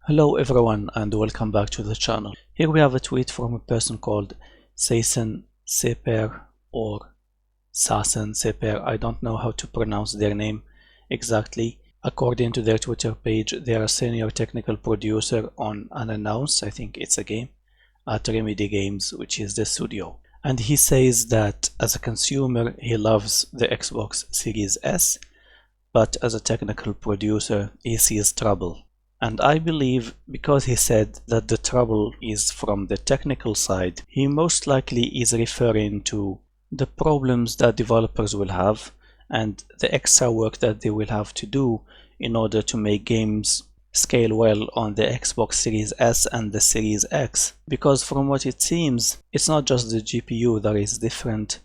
Hello everyone and welcome back to the channel. Here we have a tweet from a person called Saisen Seper or Sasen Seper. I don't know how to pronounce their name exactly. According to their Twitter page, they are a senior technical producer on Unannounced, I think it's a game, at Remedy Games, which is the studio. And he says that as a consumer he loves the Xbox Series S, but as a technical producer he sees trouble. And I believe because he said that the trouble is from the technical side, he most likely is referring to the problems that developers will have and the extra work that they will have to do in order to make games scale well on the Xbox Series S and the Series X. Because from what it seems, it's not just the GPU that is different,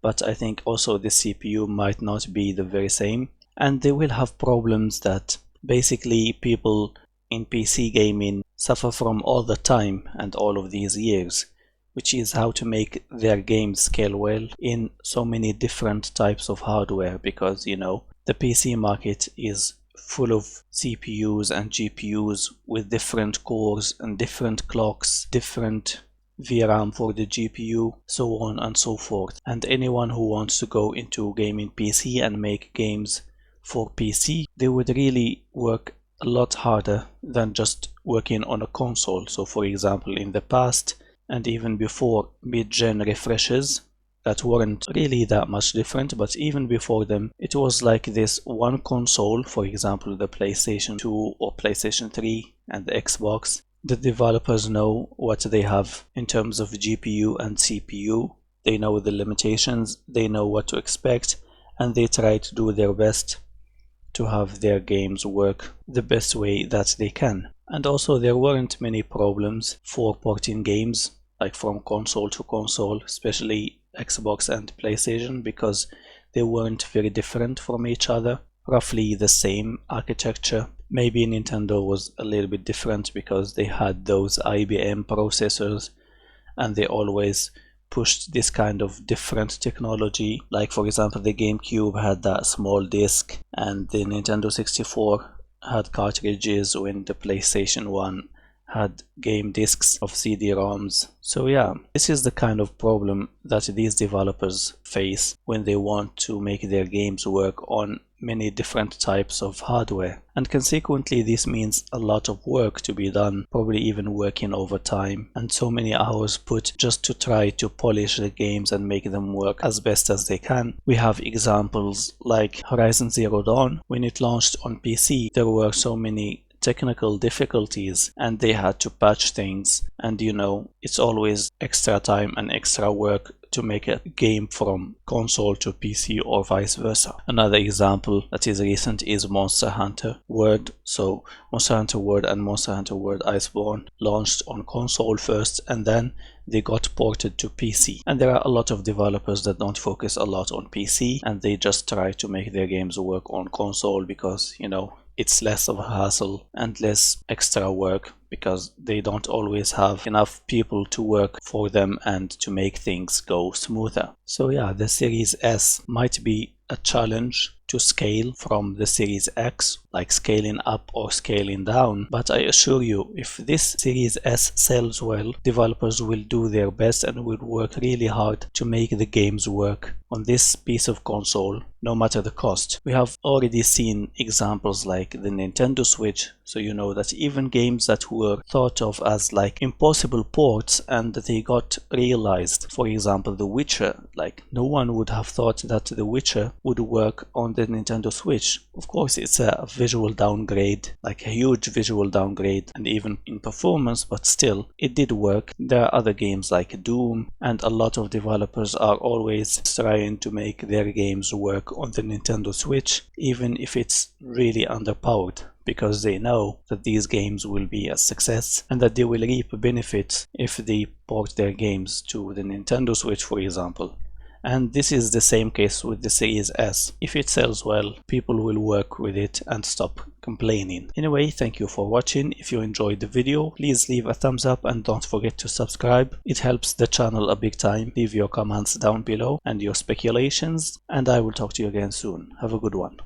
but I think also the CPU might not be the very same, and they will have problems that basically people in PC gaming suffer from all the time and all of these years, which is how to make their games scale well in so many different types of hardware, because you know the PC market is full of CPUs and GPUs with different cores and different clocks, different VRAM for the GPU, so on and so forth. And anyone who wants to go into gaming PC and make games for PC, they would really work a lot harder than just working on a console. So for example, in the past and even before mid-gen refreshes that weren't really that much different, but even before them it was like this one console, for example the PlayStation 2 or PlayStation 3 and the Xbox. The developers know what they have in terms of GPU and CPU, they know the limitations, they know what to expect, and they try to do their best to have their games work the best way that they can. And also there weren't many problems for porting games like from console to console, especially Xbox and PlayStation, because they weren't very different from each other, roughly the same architecture. Maybe Nintendo was a little bit different because they had those IBM processors and they always pushed this kind of different technology. Like for example the GameCube had that small disc and the Nintendo 64 had cartridges, when the PlayStation 1 had game discs of CD-ROMs. So yeah, this is the kind of problem that these developers face when they want to make their games work on many different types of hardware, and consequently this means a lot of work to be done, probably even working overtime, and so many hours put just to try to polish the games and make them work as best as they can. We have examples like Horizon Zero Dawn. When it launched on PC there were so many technical difficulties and they had to patch things, and you know it's always extra time and extra work to make a game from console to PC or vice versa. Another example that is recent is Monster Hunter World. So Monster Hunter World and Monster Hunter World Iceborne launched on console first and then they got ported to PC. And there are a lot of developers that don't focus a lot on PC and they just try to make their games work on console because, you know, it's less of a hassle and less extra work, because they don't always have enough people to work for them and to make things go smoother. So yeah, the Series S might be a challenge to scale from the Series X, like scaling up or scaling down, but I assure you if this Series S sells well, developers will do their best and will work really hard to make the games work on this piece of console, no matter the cost. We have already seen examples like the Nintendo Switch, so you know that even games that were thought of as like impossible ports and they got realized. For example, The Witcher, like no one would have thought that The Witcher would work on the Nintendo Switch. Of course it's a visual downgrade, like a huge visual downgrade, and even in performance, but still it did work. There are other games like Doom, and a lot of developers are always trying to make their games work on the Nintendo Switch, even if it's really underpowered, because they know that these games will be a success and that they will reap benefits if they port their games to the Nintendo Switch, for example. And this is the same case with the Series S. If it sells well, people will work with it and stop complaining. Anyway, thank you for watching. If you enjoyed the video, please leave a thumbs up and don't forget to subscribe. It helps the channel a big time. Leave your comments down below and your speculations, and I will talk to you again soon. Have a good one.